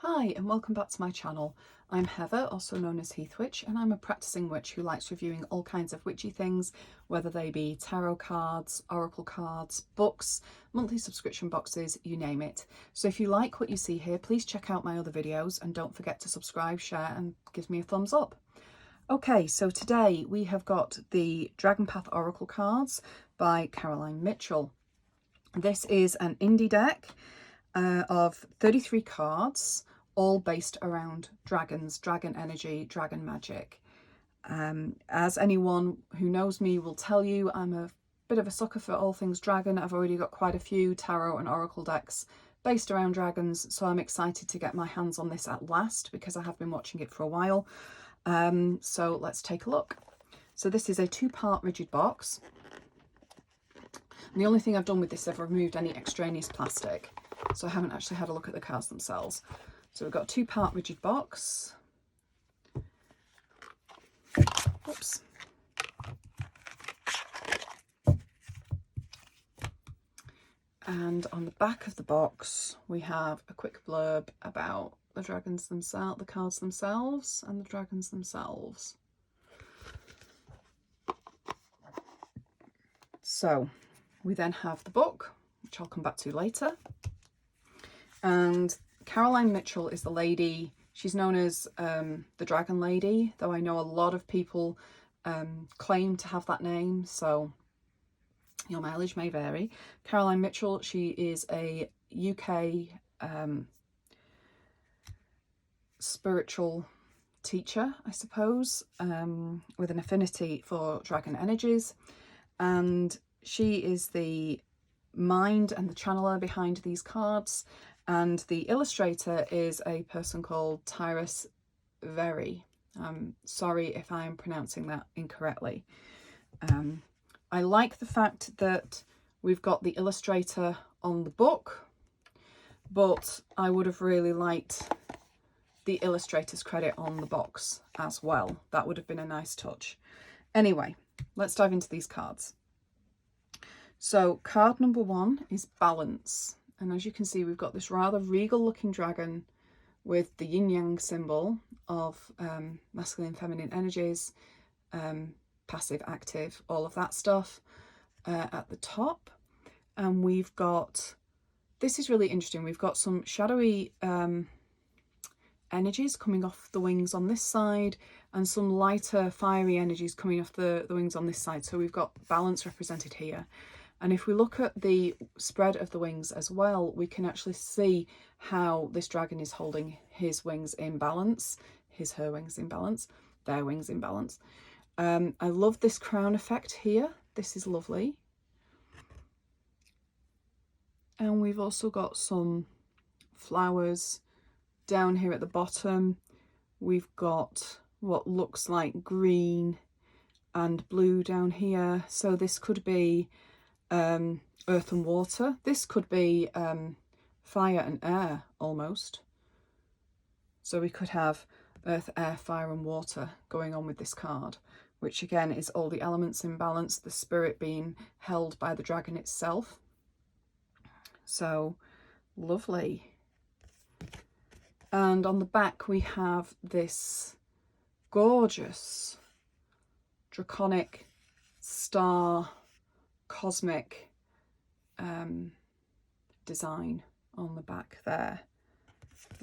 Hi and welcome back to my channel. I'm Heather, also known as Heathwitch, and I'm a practicing witch who likes reviewing all kinds of witchy things, whether they be tarot cards, oracle cards, books, monthly subscription boxes, you name it. So if you like what you see here, please check out my other videos and don't forget to subscribe, share and give me a thumbs up. Okay, so today we have got the Dragon Path Oracle cards by Caroline Mitchell. This is an indie deck of 33 cards, all based around dragons, dragon energy, dragon magic. As anyone who knows me will tell you, I'm a bit of a sucker for all things dragon. I've already got quite a few tarot and oracle decks based around dragons, so I'm excited to get my hands on this at last because I have been watching it for a while. So let's take a look. So this is a two-part rigid box. And the only thing I've done with this is I've removed any extraneous plastic, so I haven't actually had a look at the cards themselves. So we've got a two-part rigid box. Oops. And on the back of the box, we have a quick blurb about the dragons themselves, the cards themselves, and the dragons themselves. So we then have the book, which I'll come back to later. And Caroline Mitchell is the lady, she's known as the Dragon Lady, though I know a lot of people claim to have that name, so your mileage may vary. Caroline Mitchell, she is a UK spiritual teacher, I suppose, with an affinity for dragon energies, and she is the mind and the channeler behind these cards. And the illustrator is a person called Tiras Verey. I'm sorry if I'm pronouncing that incorrectly. I like the fact that we've got the illustrator on the book, but I would have really liked the illustrator's credit on the box as well. That would have been a nice touch. Anyway, let's dive into these cards. So card number one is Balance. And as you can see, we've got this rather regal looking dragon with the yin yang symbol of masculine, feminine energies, passive, active, all of that stuff at the top. And we've got, this is really interesting, we've got some shadowy energies coming off the wings on this side and some lighter fiery energies coming off the wings on this side. So we've got balance represented here. And if we look at the spread of the wings as well, we can actually see how this dragon is holding his wings in balance, her wings in balance, their wings in balance. I love this crown effect here. This is lovely. And we've also got some flowers down here at the bottom. We've got what looks like green and blue down here. So this could be earth and water. This could be fire and air almost. So we could have earth, air, fire and water going on with this card, which again is all the elements in balance, the spirit being held by the dragon itself. So lovely. And on the back we have this gorgeous draconic star cosmic design on the back there,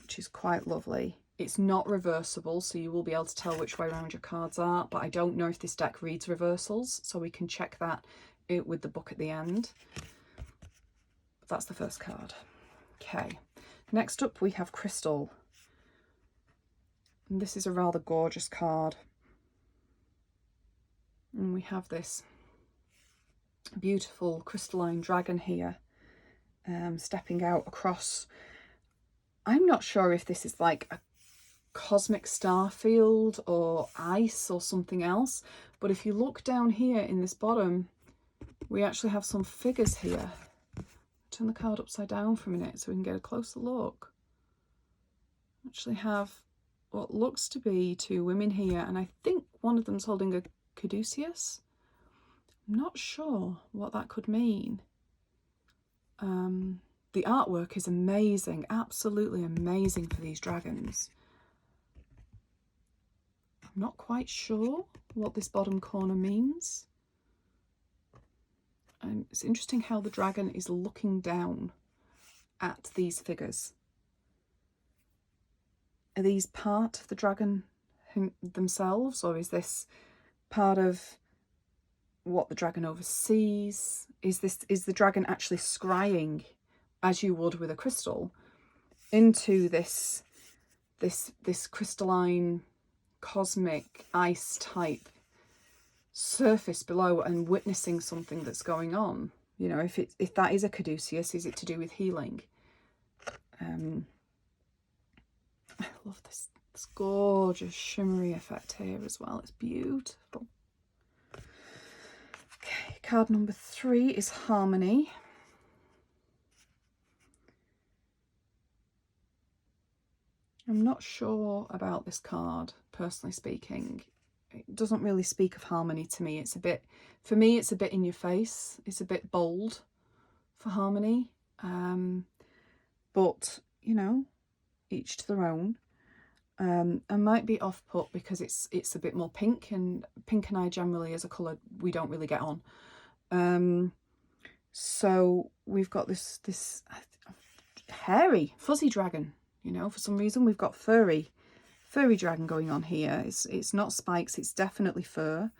which is quite lovely. It's not reversible, so you will be able to tell which way around your cards are, but I don't know if this deck reads reversals, so we can check that with the book at the end. But that's the first card. Okay, next up we have Crystal. And this is a rather gorgeous card. And we have this beautiful crystalline dragon here, stepping out across, I'm not sure if this is like a cosmic star field or ice or something else, but if you look down here in this bottom, we actually have some figures here. Turn the card upside down for a minute so we can get a closer look. Actually have what looks to be two women here, and I think one of them's holding a caduceus. I'm not sure what that could mean. the artwork is amazing, absolutely amazing for these dragons. I'm not quite sure what this bottom corner means. It's interesting how the dragon is looking down at these figures. Are these part of the dragon themselves, or is this part of what the dragon oversees? Is the dragon actually scrying, as you would with a crystal, into this crystalline, cosmic, ice type surface below and witnessing something that's going on? You know, if that is a caduceus, is it to do with healing? I love this gorgeous shimmery effect here as well. It's beautiful. Okay, card number 3 is Harmony. I'm not sure about this card, personally speaking. It doesn't really speak of harmony to me. It's a bit, for me, it's a bit in your face. It's a bit bold for Harmony. But, you know, each to their own. I might be off put because it's a bit more pink, and pink and I generally as a colour we don't really get on. So we've got this hairy, fuzzy dragon. You know, for some reason we've got furry dragon going on here. It's not spikes, it's definitely fur.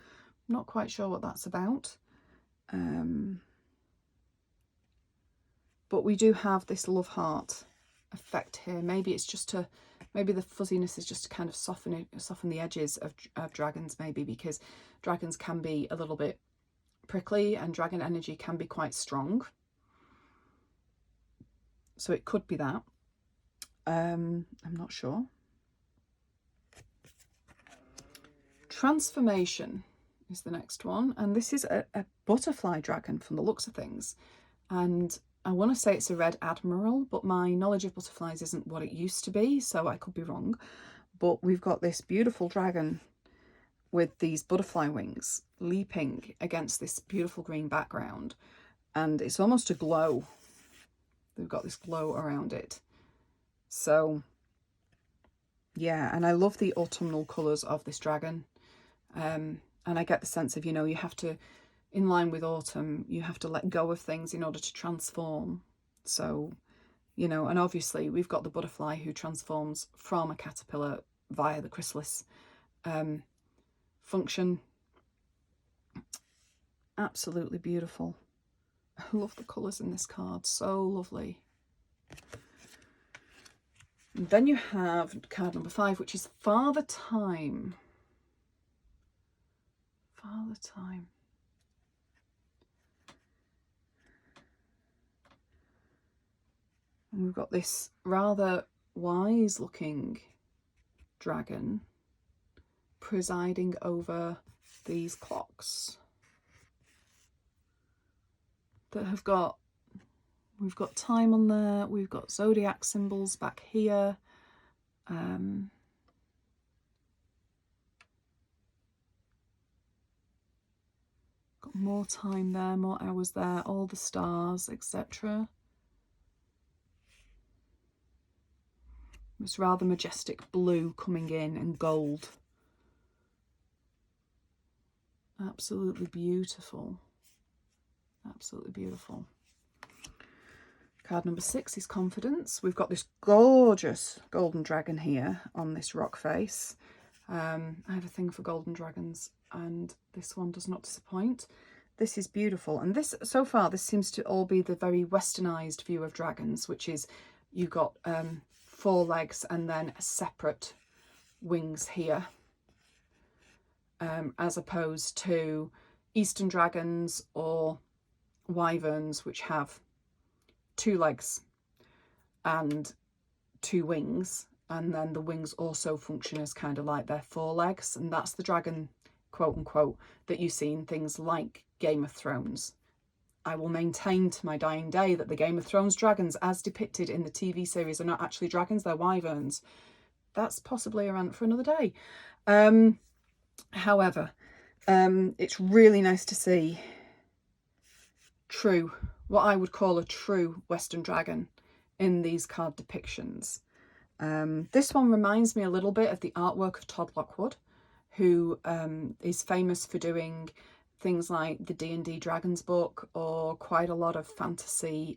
I'm not quite sure what that's about. But we do have this love heart effect here. Maybe it's just to, maybe the fuzziness is just to kind of soften the edges of dragons, maybe, because dragons can be a little bit prickly and dragon energy can be quite strong. So it could be that. I'm not sure. Transformation is the next one, and this is a butterfly dragon from the looks of things, and I want to say it's a red admiral, but my knowledge of butterflies isn't what it used to be, so I could be wrong. But we've got this beautiful dragon with these butterfly wings leaping against this beautiful green background, and it's almost a glow. They've got this glow around it. So yeah, and I love the autumnal colours of this dragon. And I get the sense of, you know, you have to, in line with autumn, you have to let go of things in order to transform. So, you know, and obviously we've got the butterfly who transforms from a caterpillar via the chrysalis function. Absolutely beautiful. I love the colours in this card, so lovely. And then you have card number 5, which is Father Time. Father Time. And we've got this rather wise looking dragon presiding over these clocks that have got, we've got time on there, we've got zodiac symbols back here. Got more time there, more hours there, all the stars, etc. This rather majestic blue coming in and gold. Absolutely beautiful. Absolutely beautiful. Card number 6 is Confidence. We've got this gorgeous golden dragon here on this rock face. I have a thing for golden dragons, and this one does not disappoint. This is beautiful, and this, so far, this seems to all be the very westernized view of dragons, which is you've got 4 legs and then separate wings here, as opposed to Eastern dragons or wyverns, which have 2 legs and 2 wings, and then the wings also function as kind of like their 4 legs, and that's the dragon, quote unquote, that you see in things like Game of Thrones. I will maintain to my dying day that the Game of Thrones dragons, as depicted in the TV series, are not actually dragons, they're wyverns. That's possibly a rant for another day. However, it's really nice to see true what I would call a true Western dragon in these card depictions. This one reminds me a little bit of the artwork of Todd Lockwood, who is famous for doing things like the D&D Dragons book or quite a lot of fantasy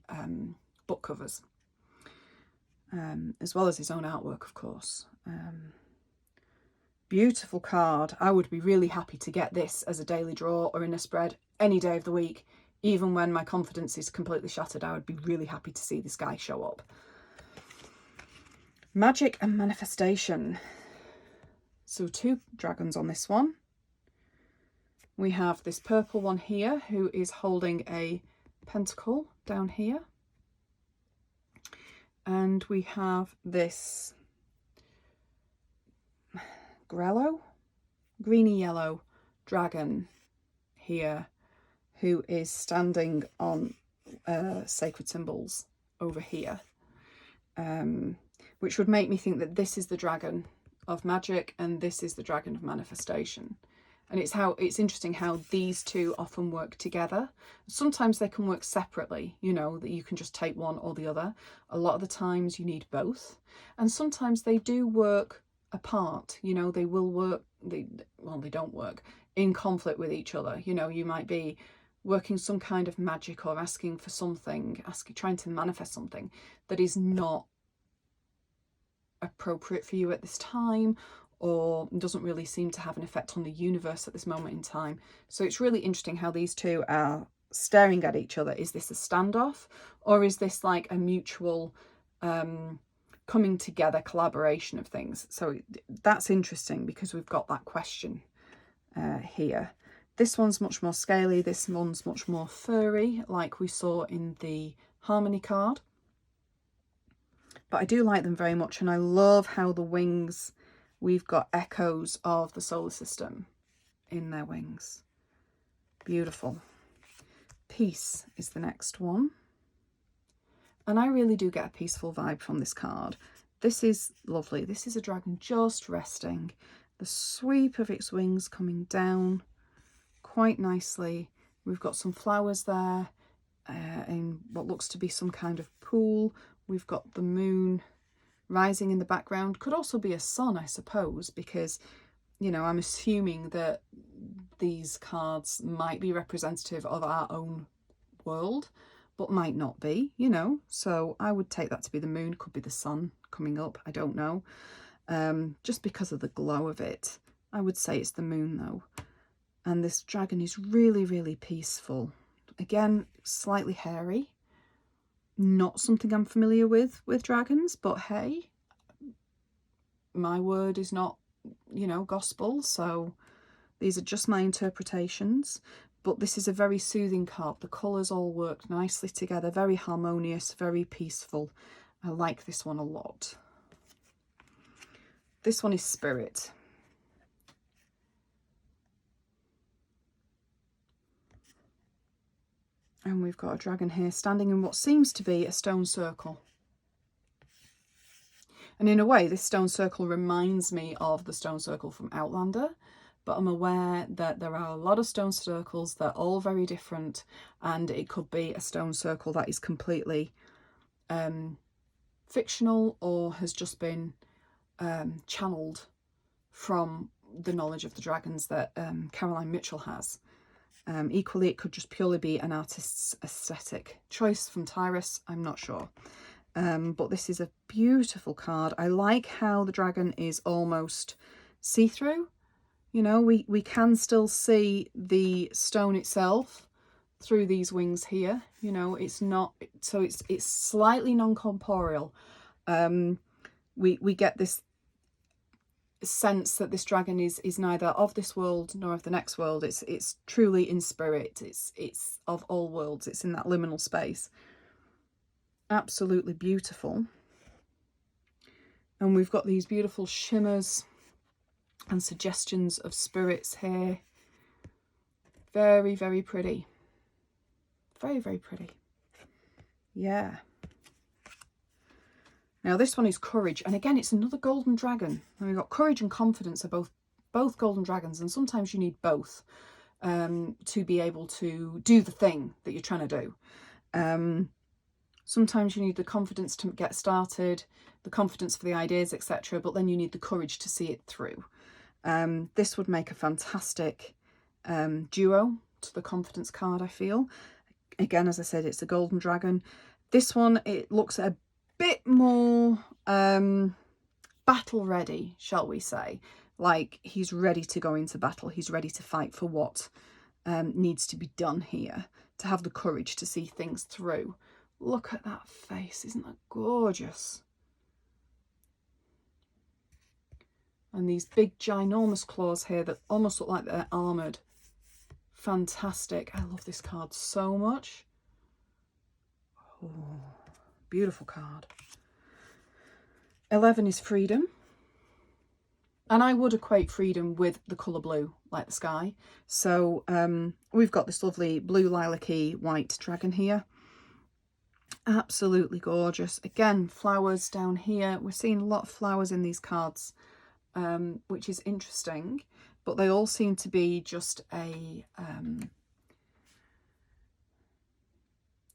book covers, as well as his own artwork, of course. Beautiful card. I would be really happy to get this as a daily draw or in a spread any day of the week. Even when my confidence is completely shattered, I would be really happy to see this guy show up. Magic and manifestation. So 2 dragons on this one. We have this purple one here who is holding a pentacle down here. And we have this greeny yellow dragon here who is standing on sacred symbols over here, which would make me think that this is the dragon of magic and this is the dragon of manifestation. And it's interesting how these two often work together. Sometimes they can work separately, you know, that you can just take one or the other. A lot of the times you need both. And sometimes they do work apart, you know, they will work, they don't work in conflict with each other. You know, you might be working some kind of magic or asking for something, trying to manifest something that is not appropriate for you at this time, or doesn't really seem to have an effect on the universe at this moment in time. So it's really interesting how these two are staring at each other. Is this a standoff, or is this like a mutual coming together collaboration of things? So that's interesting because we've got that question here. This one's much more scaly, this one's much more furry, like we saw in the Harmony card. But I do like them very much, and I love how the wings, we've got echoes of the solar system in their wings. Beautiful. Peace is the next one. And I really do get a peaceful vibe from this card. This is lovely. This is a dragon just resting. The sweep of its wings coming down quite nicely. We've got some flowers there in what looks to be some kind of pool. We've got the moon rising in the background. Could also be a sun, I suppose, because, you know, I'm assuming that these cards might be representative of our own world, but might not be, you know. So I would take that to be the moon. Could be the sun coming up, I don't know. Just because of the glow of it. I would say it's the moon though. And this dragon is really, really peaceful. Again, slightly hairy. Not something I'm familiar with dragons, but hey, my word is not, you know, gospel. So these are just my interpretations. But this is a very soothing card. The colours all work nicely together. Very harmonious, very peaceful. I like this one a lot. This one is Spirit. And we've got a dragon here standing in what seems to be a stone circle. And in a way, this stone circle reminds me of the stone circle from Outlander, but I'm aware that there are a lot of stone circles that are all very different, and it could be a stone circle that is completely fictional or has just been channeled from the knowledge of the dragons that Caroline Mitchell has. Equally, it could just purely be an artist's aesthetic choice from Tiras, I'm not sure. But this is a beautiful card. I like how the dragon is almost see-through. You know, we can still see the stone itself through these wings here. You know, it's not, so it's slightly non-corporeal. We get this sense that this dragon is neither of this world nor of the next world. It's truly in spirit. It's of all worlds. It's in that liminal space. Absolutely beautiful. And we've got these beautiful shimmers and suggestions of spirits here. Very, very pretty. Very, very pretty. Yeah. Now this one is Courage, and again it's another golden dragon. And we've got Courage and Confidence are both golden dragons, and sometimes you need both to be able to do the thing that you're trying to do. Sometimes you need the confidence to get started, the confidence for the ideas, etc. But then you need the courage to see it through. This would make a fantastic duo to the confidence card, I feel. Again, as I said, it's a golden dragon. This one, it looks a bit more battle ready, shall we say. Like he's ready to go into battle. He's ready to fight for what needs to be done here, to have the courage to see things through. Look at that face. Isn't that gorgeous? And these big ginormous claws here that almost look like they're armoured. Fantastic. I love this card so much. Oh, beautiful card. 11 is freedom. And I would equate freedom with the colour blue, like the sky. So we've got this lovely blue lilac-y white dragon here. Absolutely gorgeous. Again, flowers down here. We're seeing a lot of flowers in these cards, which is interesting. But they all seem to be just a...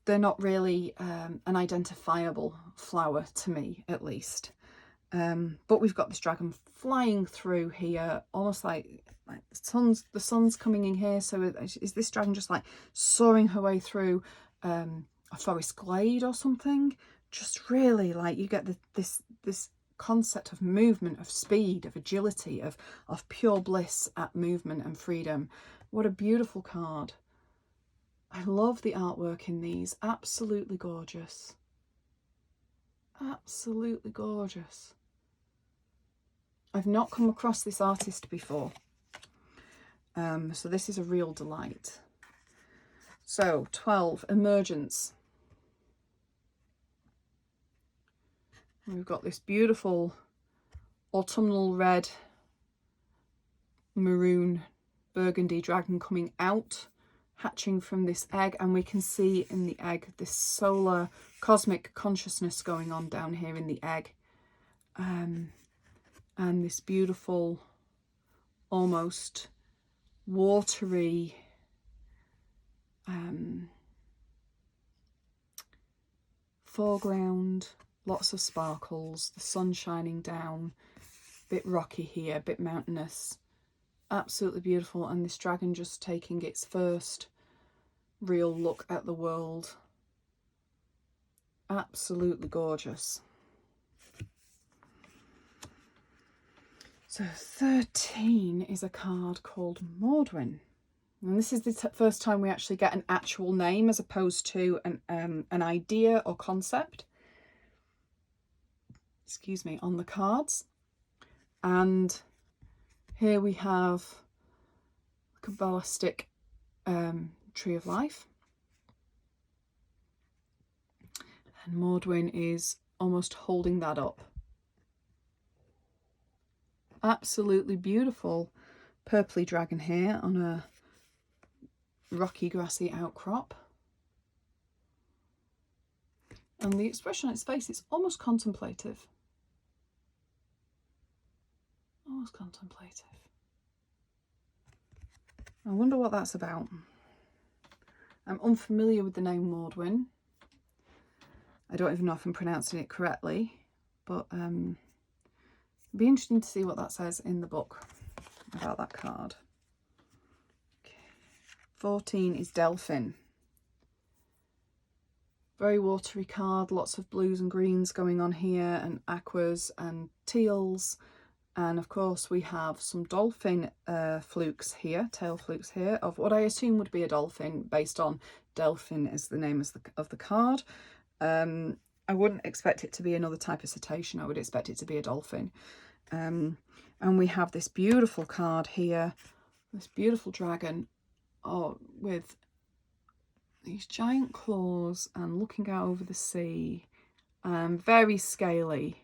they're not really an identifiable flower to me, at least. But we've got this dragon flying through here, almost like the sun's coming in here. So is this dragon just like soaring her way through a forest glade or something? Just really like you get this concept of movement, of speed, of agility, of pure bliss at movement and freedom. What a beautiful card. I love the artwork in these. Absolutely gorgeous. Absolutely gorgeous. I've not come across this artist before. So this is a real delight. So 12, Emergence. We've got this beautiful autumnal red, maroon, burgundy dragon coming out, hatching from this egg, and we can see in the egg this solar cosmic consciousness going on down here in the egg, and this beautiful almost watery foreground, lots of sparkles, the sun shining down, a bit rocky here, a bit mountainous. Absolutely beautiful. And this dragon just taking its first real look at the world. Absolutely gorgeous. So 13 is a card called Maudwin. And this is the first time we actually get an actual name as opposed to an idea or concept. Excuse me, on the cards. And here we have a Kabbalistic tree of life. And Maudwin is almost holding that up. Absolutely beautiful purpley dragon here on a rocky grassy outcrop. And the expression on its face is almost contemplative. Almost contemplative. I wonder what that's about. I'm unfamiliar with the name Maudwin. I don't even know if I'm pronouncing it correctly, but it'd be interesting to see what that says in the book about that card. Okay. 14 is Delphin. Very watery card, lots of blues and greens going on here, and aquas and teals. And of course we have some dolphin flukes here, tail flukes here, of what I assume would be a dolphin based on Delphin as the name of the card. I wouldn't expect it to be another type of cetacean. I would expect it to be a dolphin. And we have this beautiful card here, this beautiful dragon with these giant claws and looking out over the sea. Very scaly.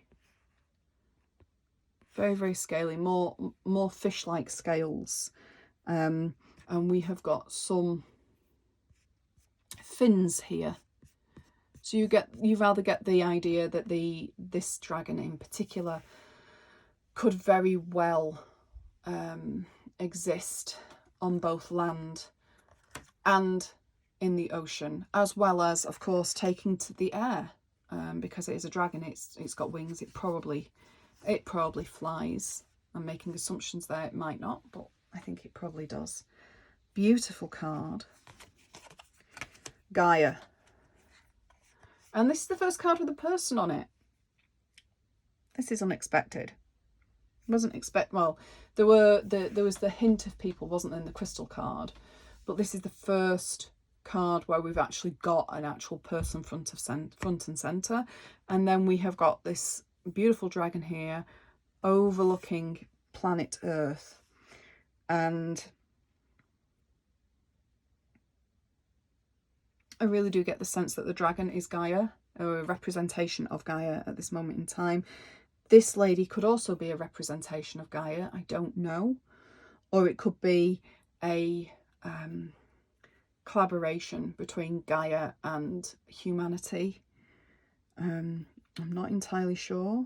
Very, very scaly, more fish-like scales. And we have got some fins here. So you rather get the idea that this dragon in particular could very well exist on both land and in the ocean, as well as, of course, taking to the air, because it is a dragon. It's got wings. It probably flies. I'm making assumptions there. It might not, but I think it probably does. Beautiful card. Gaia. And this is the first card with a person on it. This is unexpected. Wasn't well, there was the hint of people, wasn't there, in the crystal card, but this is the first card where we've actually got an actual person front and center. And then we have got this beautiful dragon here overlooking planet Earth, and I really do get the sense that the dragon is Gaia, or a representation of Gaia at this moment in time. This lady could also be a representation of Gaia, I don't know. Or it could be a collaboration between Gaia and humanity. I'm not entirely sure.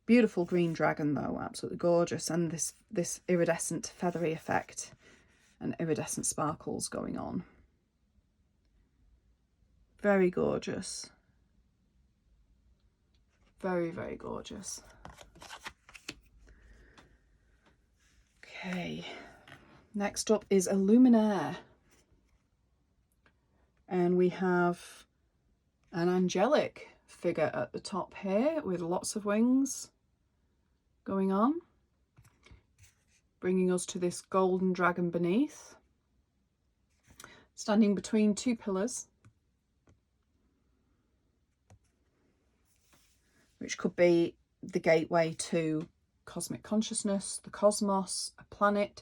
Beautiful green dragon though, absolutely gorgeous. And this iridescent feathery effect and iridescent sparkles going on. Very gorgeous. Very, very gorgeous. Okay, next up is a Luminaire. And we have an angelic figure at the top here with lots of wings going on, bringing us to this golden dragon beneath, standing between two pillars, which could be the gateway to cosmic consciousness, the cosmos, a planet,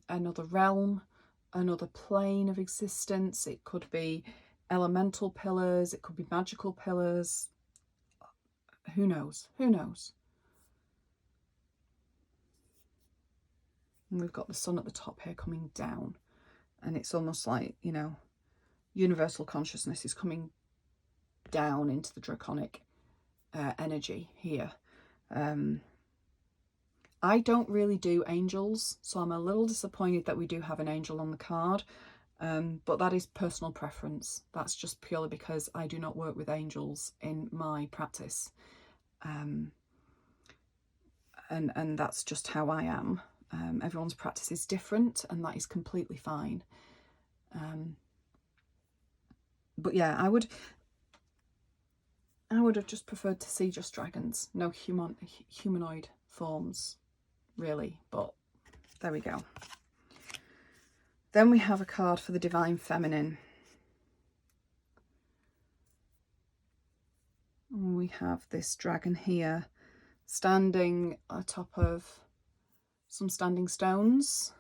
another realm, another plane of existence. It could be elemental pillars, it could be magical pillars. Who knows? Who knows? And we've got the sun at the top here coming down, and it's almost like, you know, universal consciousness is coming down into the draconic energy here. I don't really do angels, so I'm a little disappointed that we do have an angel on the card, but that is personal preference. That's just purely because I do not work with angels in my practice, and that's just how I am. Everyone's practice is different, and that is completely fine. But yeah, I would have just preferred to see just dragons, no humanoid forms, really, but there we go. Then we have a card for the Divine Feminine. We have this dragon here standing atop of some standing stones.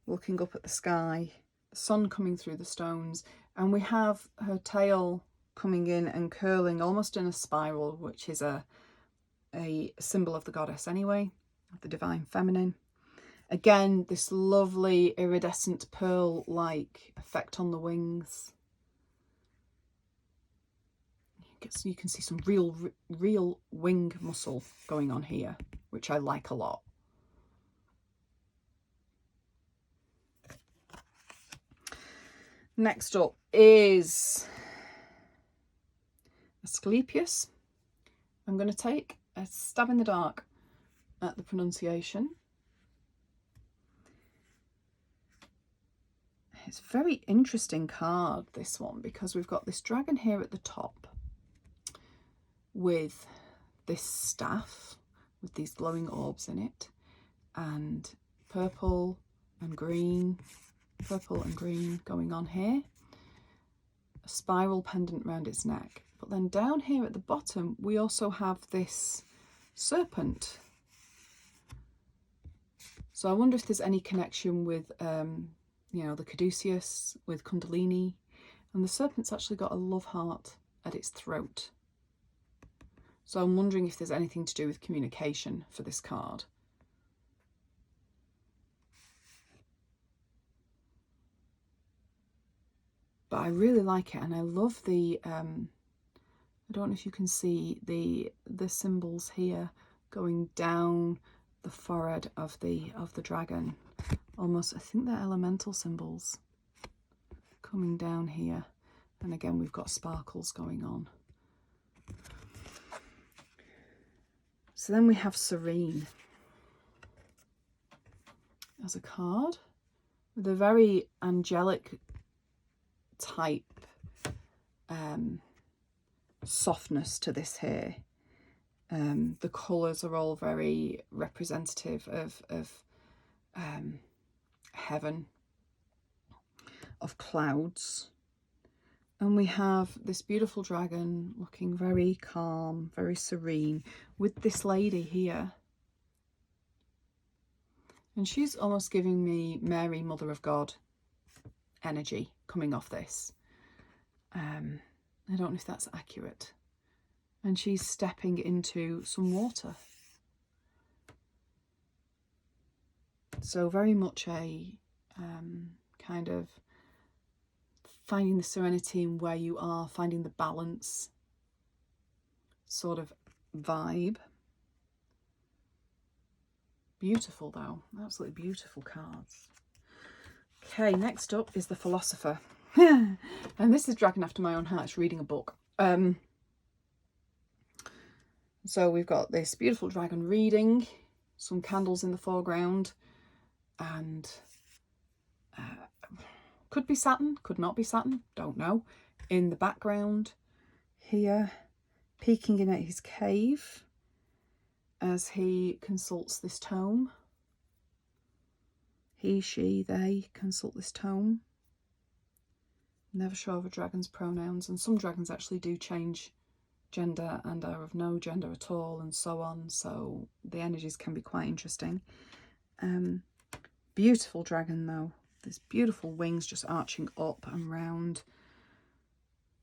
Looking up at the sky, the sun coming through the stones, and we have her tail coming in and curling almost in a spiral, which is a symbol of the goddess anyway, the Divine Feminine. Again, this lovely iridescent pearl-like effect on the wings. You can see some real wing muscle going on here, which I like a lot. Next up is Asclepius. I'm going to take a stab in the dark at the pronunciation. It's a very interesting card, this one, because we've got this dragon here at the top with this staff with these glowing orbs in it, and purple and green going on here. A spiral pendant around its neck. But then down here at the bottom, we also have this serpent. So I wonder if there's any connection with, you know, the Caduceus, with Kundalini. And the serpent's actually got a love heart at its throat. So I'm wondering if there's anything to do with communication for this card. But I really like it, and I love the, I don't know if you can see the symbols here going down forehead of the dragon. Almost, I think they're elemental symbols coming down here. And again, we've got sparkles going on. So then we have Serene as a card with a very angelic type softness to this here. The colours are all very representative of heaven, of clouds. And we have this beautiful dragon looking very calm, very serene, with this lady here. And she's almost giving me Mary, Mother of God energy coming off this. I don't know if that's accurate. And she's stepping into some water. So very much a kind of finding the serenity in where you are, finding the balance sort of vibe. Beautiful though, absolutely beautiful cards. Okay, next up is the Philosopher. And this is Dragon After My Own Heart. It's reading a book. So we've got this beautiful dragon reading, some candles in the foreground, and could be Saturn, could not be Saturn, don't know. In the background here, peeking in at his cave as he consults this tome. He, she, they consult this tome. Never sure of a dragon's pronouns, and some dragons actually do change gender and are of no gender at all, and so on, so the energies can be quite interesting. Beautiful dragon though, this beautiful wings just arching up and round,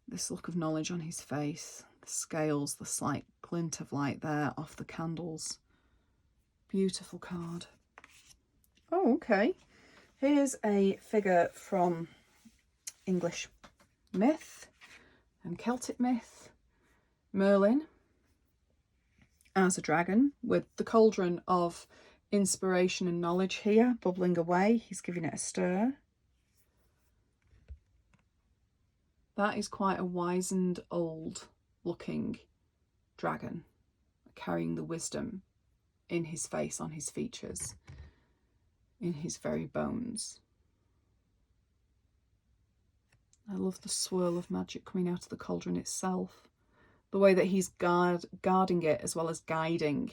this look of knowledge on his face, the scales, the slight glint of light there off the candles. Beautiful card. Oh, okay, here's a figure from English myth and Celtic myth. Merlin as a dragon with the cauldron of inspiration and knowledge here bubbling away. He's giving it a stir. That is quite a wizened, old looking dragon, carrying the wisdom in his face, on his features, in his very bones. I love the swirl of magic coming out of the cauldron itself. The way that he's guarding it as well as guiding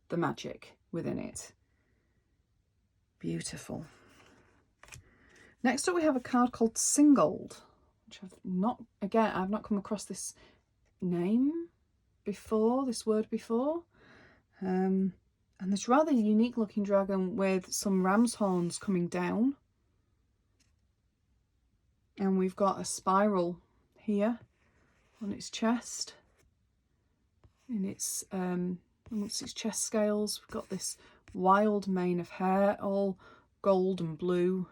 the magic within it. Beautiful. Next up we have a card called Singold, which I've not come across this name before, this word before. And this rather unique looking dragon with some ram's horns coming down. And we've got a spiral here on its chest, in its amongst its chest scales. We've got this wild mane of hair, all gold and blue,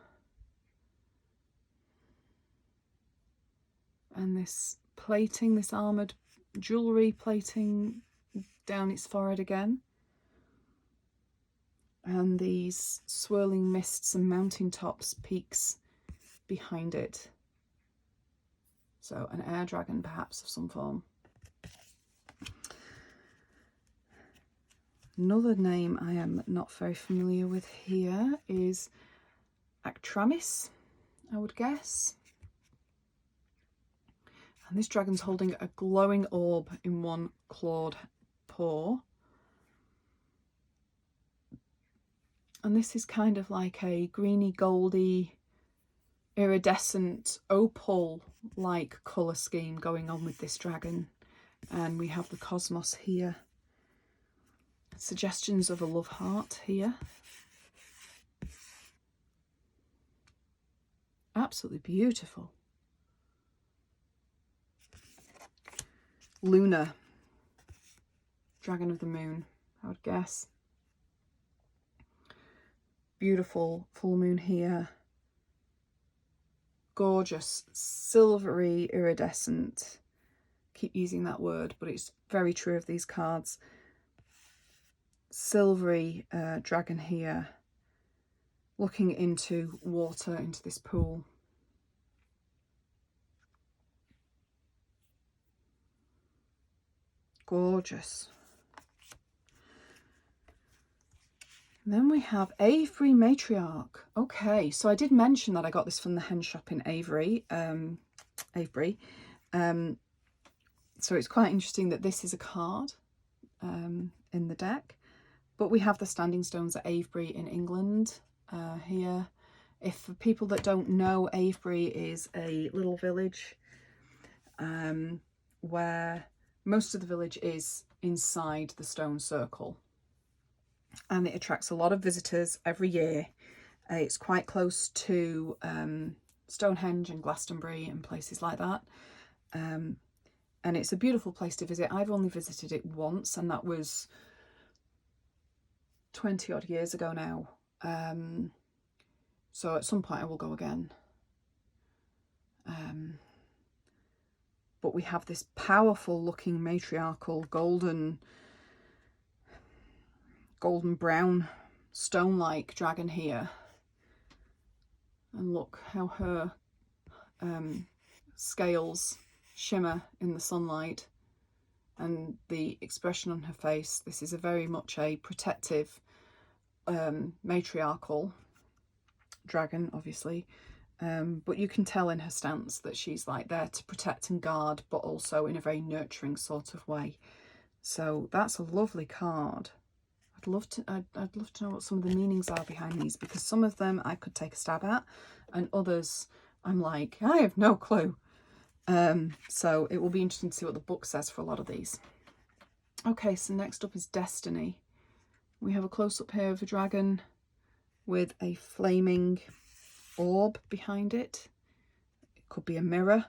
and this plating, this armoured jewellery plating down its forehead again, and these swirling mists and mountaintops peaks behind it. So an air dragon perhaps of some form. Another name I am not very familiar with here is Actramis, I would guess. And this dragon's holding a glowing orb in one clawed paw. And this is kind of like a greeny, goldy, iridescent opal like colour scheme going on with this dragon. And we have the cosmos here. Suggestions of a love heart here. Absolutely beautiful. Luna, dragon of the moon, I would guess. Beautiful full moon here. Gorgeous, silvery, iridescent. Keep using that word, but it's very true of these cards. silvery dragon here, looking into water, into this pool. Gorgeous. And then we have Avery Matriarch. Okay, so I did mention that I got this from the hen shop in Avery. So it's quite interesting that this is a card in the deck. But we have the standing stones at Avebury in England here. If for people that don't know, Avebury is a little village where most of the village is inside the stone circle. And it attracts a lot of visitors every year. It's quite close to Stonehenge and Glastonbury and places like that. And it's a beautiful place to visit. I've only visited it once, and that was 20 odd years ago now. So at some point I will go again. But we have this powerful looking matriarchal golden brown stone-like dragon here. And look how her scales shimmer in the sunlight, and the expression on her face. This is a very much a protective matriarchal dragon, obviously, but you can tell in her stance that she's like there to protect and guard, but also in a very nurturing sort of way. So that's a lovely card. I'd love to know what some of the meanings are behind these, because some of them I could take a stab at, and others I'm like, I have no clue. So it will be interesting to see what the book says for a lot of these. Okay, so next up is Destiny. We have a close-up here of a dragon with a flaming orb behind it. It could be a mirror.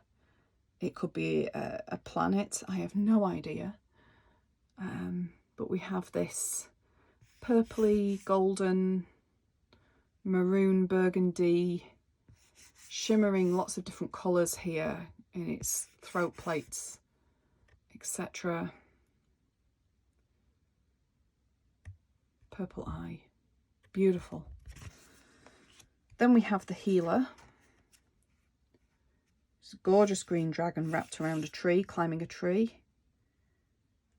It could be a planet. I have no idea. But we have this purpley, golden, maroon, burgundy, shimmering lots of different colours here in its throat plates, etc. Purple eye. Beautiful. Then we have the Healer. It's a gorgeous green dragon wrapped around a tree, climbing a tree.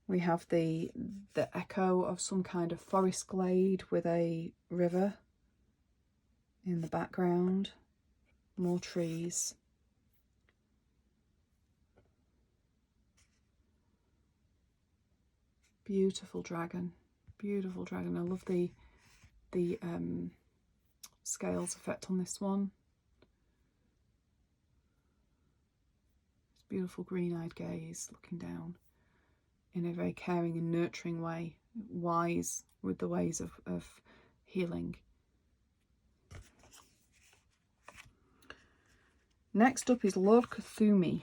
We have the echo of some kind of forest glade with a river in the background. More trees. Beautiful dragon. Beautiful dragon. I love the scales effect on this one. It's beautiful green-eyed gaze looking down in a very caring and nurturing way, wise with the ways of healing. Next up is Lord Cthumi.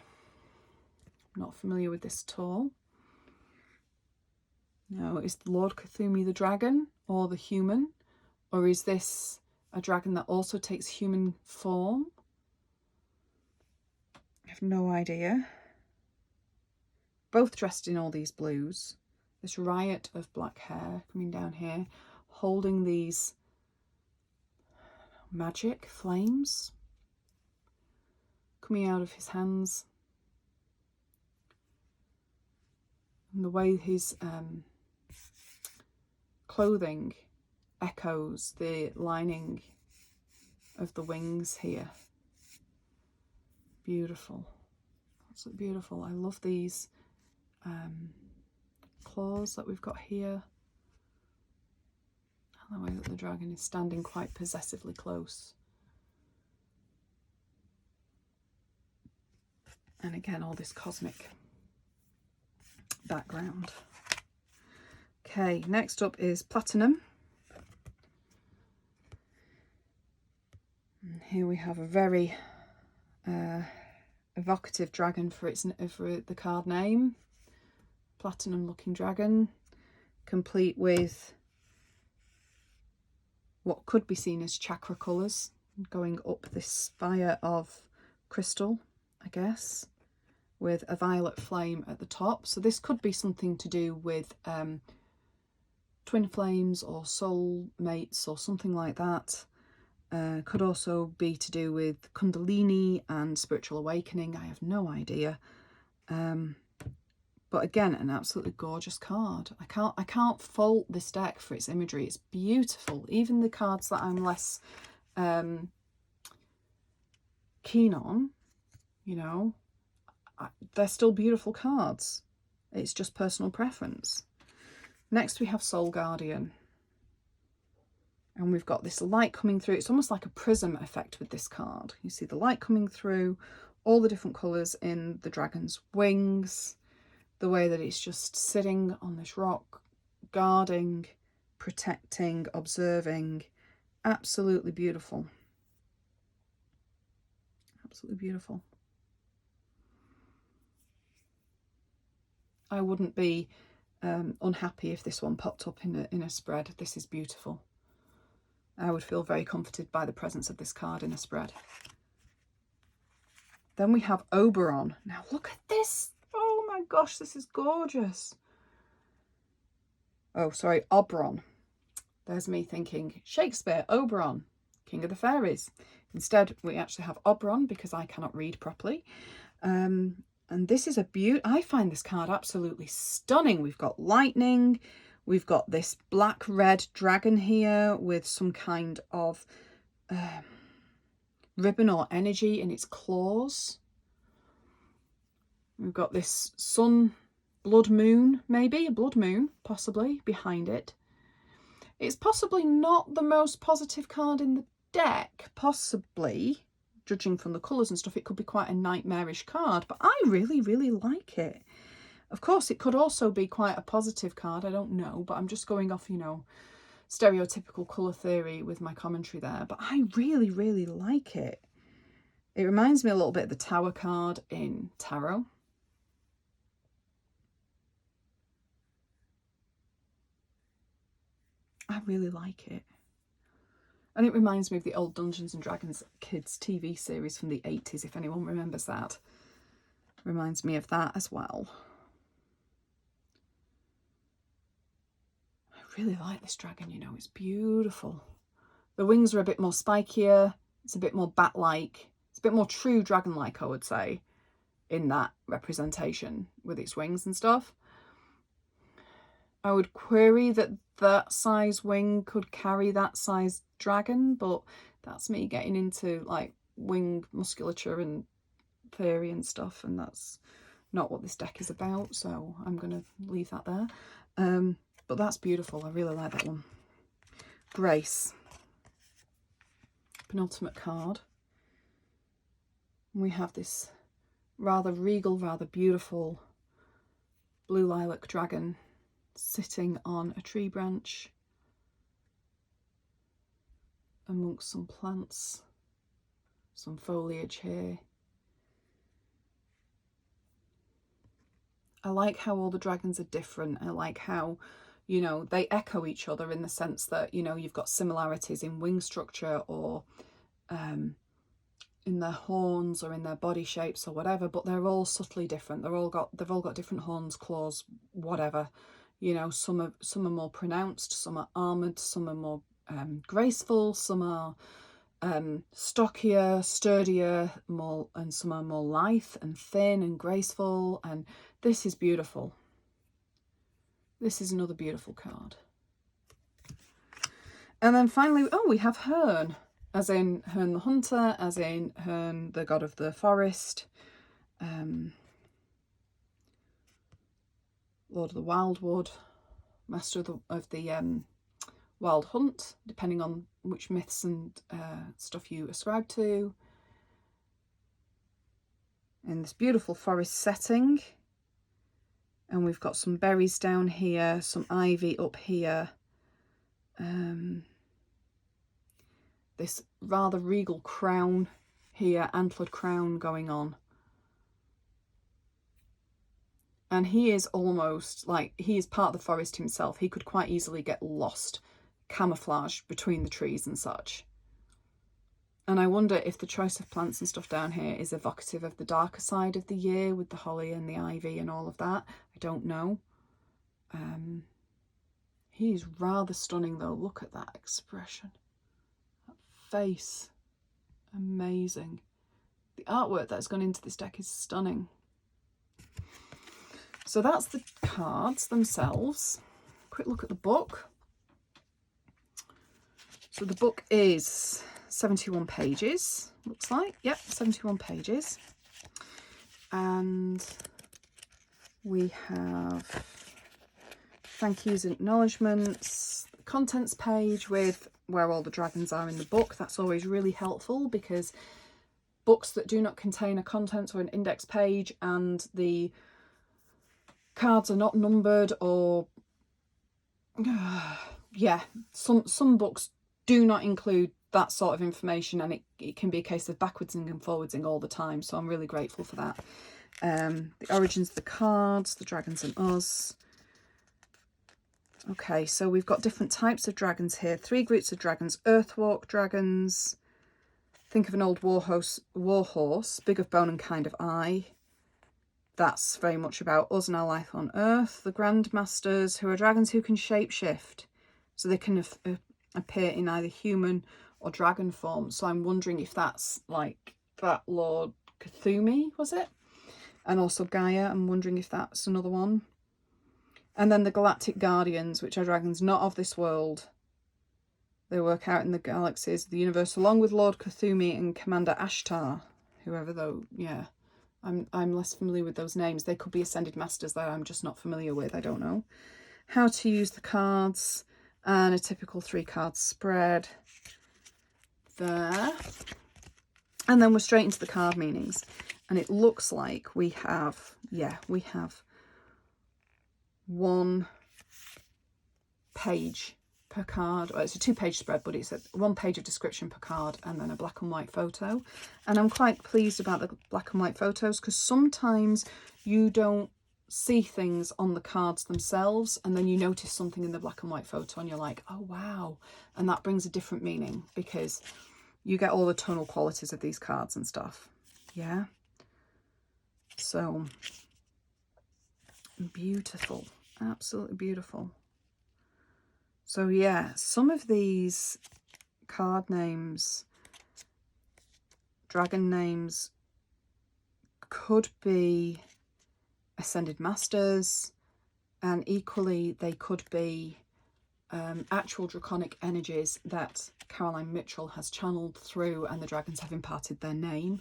Not familiar with this at all. Now, is Lord Cthumi the dragon or the human? Or is this a dragon that also takes human form? I have no idea. Both dressed in all these blues. This riot of black hair coming down here, holding these magic flames coming out of his hands. And the way his clothing echoes the lining of the wings here. Beautiful. Absolutely beautiful. I love these claws that we've got here. And the way that the dragon is standing quite possessively close. And again, all this cosmic background. Okay, next up is Platinum. And here we have a very evocative dragon for the card name. Platinum looking dragon, complete with what could be seen as chakra colours going up this spire of crystal, I guess, with a violet flame at the top. So this could be something to do with twin flames or soul mates or something like that. Could also be to do with Kundalini and spiritual awakening. I have no idea. But again, an absolutely gorgeous card. I can't fault this deck for its imagery. It's beautiful. Even the cards that I'm less keen on, you know, they're still beautiful cards. It's just personal preference. Next we have Soul Guardian. And we've got this light coming through. It's almost like a prism effect with this card. You see the light coming through, all the different colours in the dragon's wings, the way that it's just sitting on this rock, guarding, protecting, observing. Absolutely beautiful. Absolutely beautiful. I wouldn't be unhappy if this one popped up in a spread. This is beautiful. I would feel very comforted by the presence of this card in a spread. Then we have Oberon. Now look at this. Oh my gosh, this is gorgeous. Oh, sorry, Oberon. There's me thinking Shakespeare, Oberon, King of the Fairies. Instead, we actually have Oberon because I cannot read properly. And this is a beaut. I find this card absolutely stunning. We've got lightning. We've got this black-red dragon here with some kind of ribbon or energy in its claws. We've got this sun, blood moon, maybe a blood moon, possibly, behind it. It's possibly not the most positive card in the deck, possibly, judging from the colours and stuff. It could be quite a nightmarish card, but I really, really like it. Of course, it could also be quite a positive card, I don't know, but I'm just going off, you know, stereotypical colour theory with my commentary there. But I really, really like it. It reminds me a little bit of the Tower card in Tarot. I really like it. And it reminds me of the old Dungeons and Dragons kids TV series from the 80s, if anyone remembers that. Reminds me of that as well. I really like this dragon, you know, it's beautiful. The wings are a bit more spikier, it's a bit more bat-like, it's a bit more true dragon-like, I would say, in that representation with its wings and stuff. I would query that that size wing could carry that size dragon, but that's me getting into like wing musculature and theory and stuff, and that's not what this deck is about, so I'm going to leave that there. But that's beautiful. I really like that one. Grace. Penultimate card. We have this rather regal, rather beautiful blue lilac dragon sitting on a tree branch amongst some plants, some foliage here. I like how all the dragons are different. I like how, you know, they echo each other in the sense that, you know, you've got similarities in wing structure or in their horns or in their body shapes or whatever, but they're all subtly different. They've all got different horns, claws, whatever. You know, some are more pronounced, some are armoured, some are more graceful, some are stockier, sturdier, and some are more lithe and thin and graceful, and this is beautiful. This is another beautiful card. And then finally, oh, we have Herne, as in Herne the Hunter, as in Herne the god of the forest, Lord of the Wildwood, master of the wild hunt, depending on which myths and stuff you ascribe to. In this beautiful forest setting. And we've got some berries down here, some ivy up here. This rather regal crown here, antlered crown going on. And he is almost like, he is part of the forest himself. He could quite easily get lost, camouflaged between the trees and such. And I wonder if the choice of plants and stuff down here is evocative of the darker side of the year with the holly and the ivy and all of that. I don't know. He's rather stunning though. Look at that expression. That face. Amazing. The artwork that's gone into this deck is stunning. So that's the cards themselves. Quick look at the book. So the book is 71 pages, looks like. Yep, 71 pages. And we have thank yous and acknowledgements, the contents page with where all the dragons are in the book. That's always really helpful because books that do not contain a contents or an index page and the cards are not numbered, or yeah, some books do not include that sort of information, and it can be a case of backwardsing and forwardsing all the time, so I'm really grateful for that. The origins of the cards, the dragons and us. Okay, so we've got different types of dragons here. 3 groups of dragons. Earthwalk dragons. Think of an old war horse, big of bone and kind of eye. That's very much about us and our life on Earth. The Grandmasters, who are dragons who can shapeshift, so they can appear in either human or dragon form. So I'm wondering if that's like that Lord Cthumi, was it? And also Gaia, I'm wondering if that's another one. And then the Galactic Guardians, which are dragons not of this world. They work out in the galaxies of the universe, along with Lord Cthumi and Commander Ashtar, whoever though, yeah. I'm less familiar with those names. They could be Ascended Masters that I'm just not familiar with, I don't know. How to use the cards, and a typical 3-card spread there. And then we're straight into the card meanings. And it looks like we have, yeah, we have 1 page per card. Well, it's a 2-page spread, but it's 1 page of description per card and then a black and white photo. And I'm quite pleased about the black and white photos because sometimes you don't see things on the cards themselves and then you notice something in the black and white photo and you're like, oh wow, and that brings a different meaning because you get all the tonal qualities of these cards and stuff. Yeah, so beautiful, absolutely beautiful. So yeah, some of these card names, dragon names, could be Ascended Masters, and equally they could be actual draconic energies that Caroline Mitchell has channeled through and the dragons have imparted their name,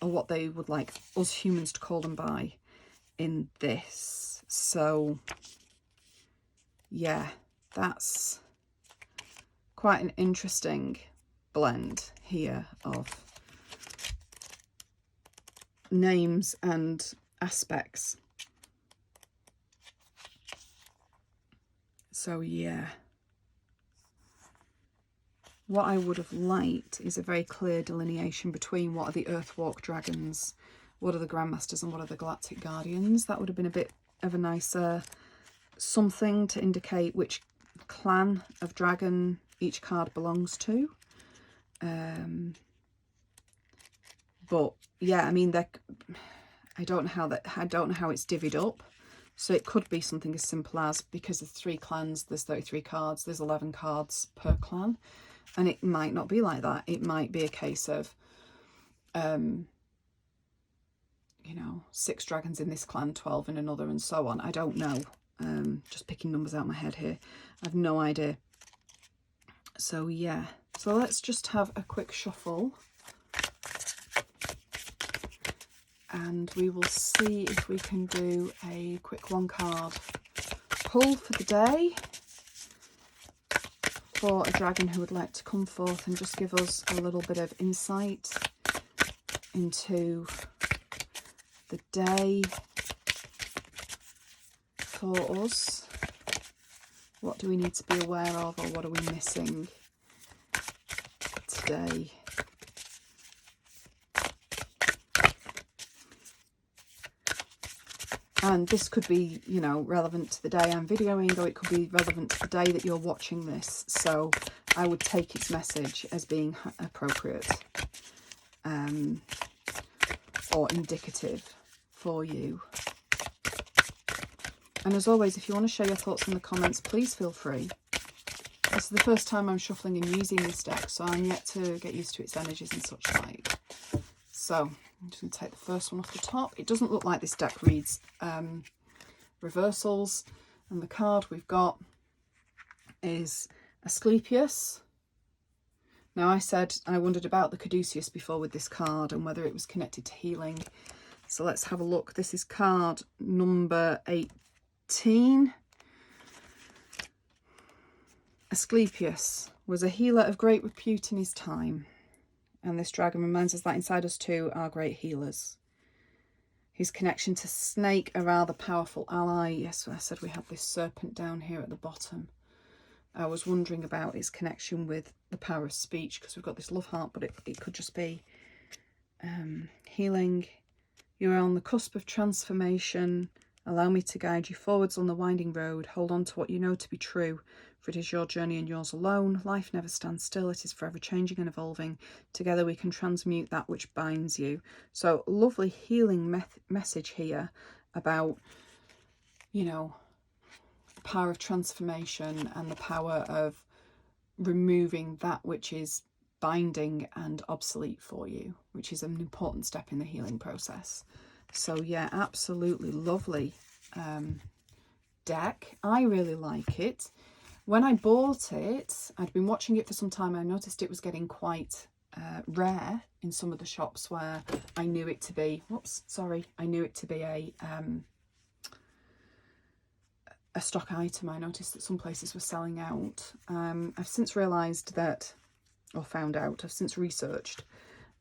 or what they would like us humans to call them by in this. So yeah, that's quite an interesting blend here of names and aspects. So yeah, what I would have liked is a very clear delineation between what are the Earthwalk dragons, what are the Grandmasters, and what are the Galactic Guardians. That would have been a bit of a nicer something to indicate which clan of dragon each card belongs to. But yeah, I mean, I don't know how it's divvied up. So it could be something as simple as, because there's 3 clans, there's 33 cards, there's 11 cards per clan. And it might not be like that. It might be a case of, you know, 6 dragons in this clan, 12 in another, and so on. I don't know. Just picking numbers out of my head here. I have no idea. So yeah, so let's just have a quick shuffle. And we will see if we can do a quick 1-card pull for the day for a dragon who would like to come forth and just give us a little bit of insight into the day for us. What do we need to be aware of, or what are we missing today? And this could be, you know, relevant to the day I'm videoing, or it could be relevant to the day that you're watching this. So I would take its message as being appropriate or indicative for you. And as always, if you want to share your thoughts in the comments, please feel free. This is the first time I'm shuffling and using this deck, so I'm yet to get used to its energies and such like. So I'm just going to take the first one off the top. It doesn't look like this deck reads reversals. And the card we've got is Asclepius. Now, I said I wondered about the caduceus before with this card and whether it was connected to healing. So let's have a look. This is card number 18. Asclepius was a healer of great repute in his time, and this dragon reminds us that inside us too are great healers. His connection to snake, a rather powerful ally. Yes, I said we had this serpent down here at the bottom. I was wondering about its connection with the power of speech, because we've got this love heart, but it could just be healing. You're on the cusp of transformation. Allow me to guide you forwards on the winding road. Hold on to what you know to be true, for it is your journey and yours alone. Life never stands still. It is forever changing and evolving. Together we can transmute that which binds you. So lovely healing message here about, you know, the power of transformation and the power of removing that which is binding and obsolete for you, which is an important step in the healing process. So yeah, absolutely lovely deck. I really like it. When I bought it, I'd been watching it for some time. I noticed it was getting quite rare in some of the shops where I knew it to be, I knew it to be a stock item. I noticed that some places were selling out. I've since realised that, or found out, I've since researched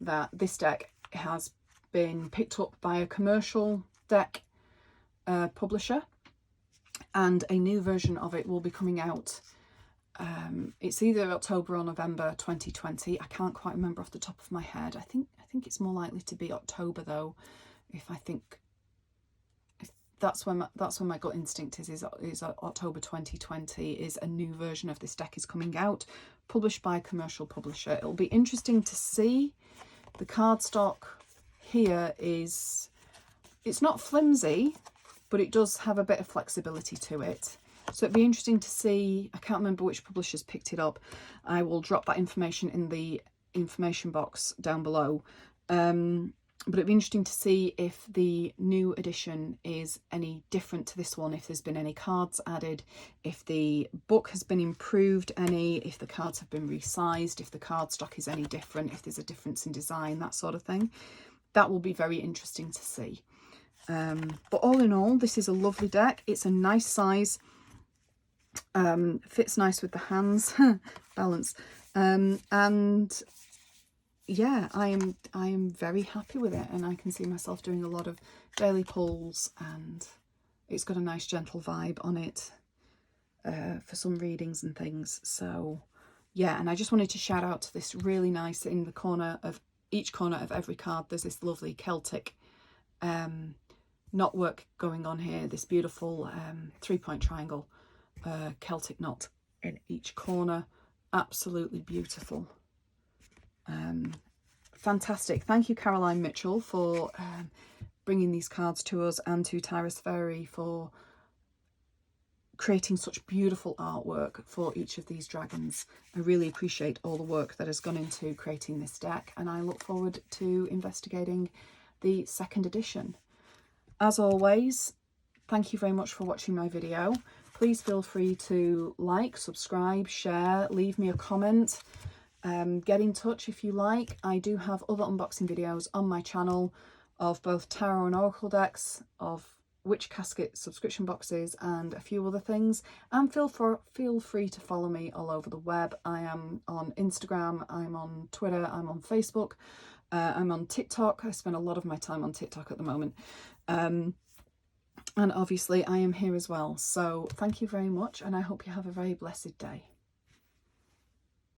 that this deck has been picked up by a commercial deck publisher, and a new version of it will be coming out. It's either October or November 2020. I can't quite remember off the top of my head. I think it's more likely to be October though. If that's when my gut instinct is October 2020 is a new version of this deck is coming out, published by a commercial publisher. It'll be interesting to see. The cardstock here it's not flimsy, but it does have a bit of flexibility to it. So it'd be interesting to see. I can't remember which publishers picked it up. I will drop that information in the information box down below. But it'd be interesting to see if the new edition is any different to this one, if there's been any cards added, if the book has been improved any, if the cards have been resized, if the cardstock is any different, if there's a difference in design, that sort of thing. That will be very interesting to see. But all in all, this is a lovely deck. It's a nice size, fits nice with the hands, balance, and yeah, I am very happy with it, and I can see myself doing a lot of daily pulls, and it's got a nice gentle vibe on it for some readings and things. So yeah, and I just wanted to shout out to this really nice, in the corner of each corner of every card, there's this lovely Celtic knotwork going on here, this beautiful 3-point triangle Celtic knot in each corner. Absolutely beautiful. Fantastic. Thank you, Caroline Mitchell, for bringing these cards to us, and to Tiras Verey for creating such beautiful artwork for each of these dragons. I really appreciate all the work that has gone into creating this deck, and I look forward to investigating the second edition. As always, thank you very much for watching my video. Please feel free to like, subscribe, share, leave me a comment. Get in touch if you like. I do have other unboxing videos on my channel of both tarot and oracle decks, of witch casket subscription boxes, and a few other things. And feel free to follow me all over the web. I am on Instagram, I'm on Twitter, I'm on Facebook, I'm on TikTok. I spend a lot of my time on TikTok at the moment. And obviously I am here as well. So thank you very much, and I hope you have a very blessed day.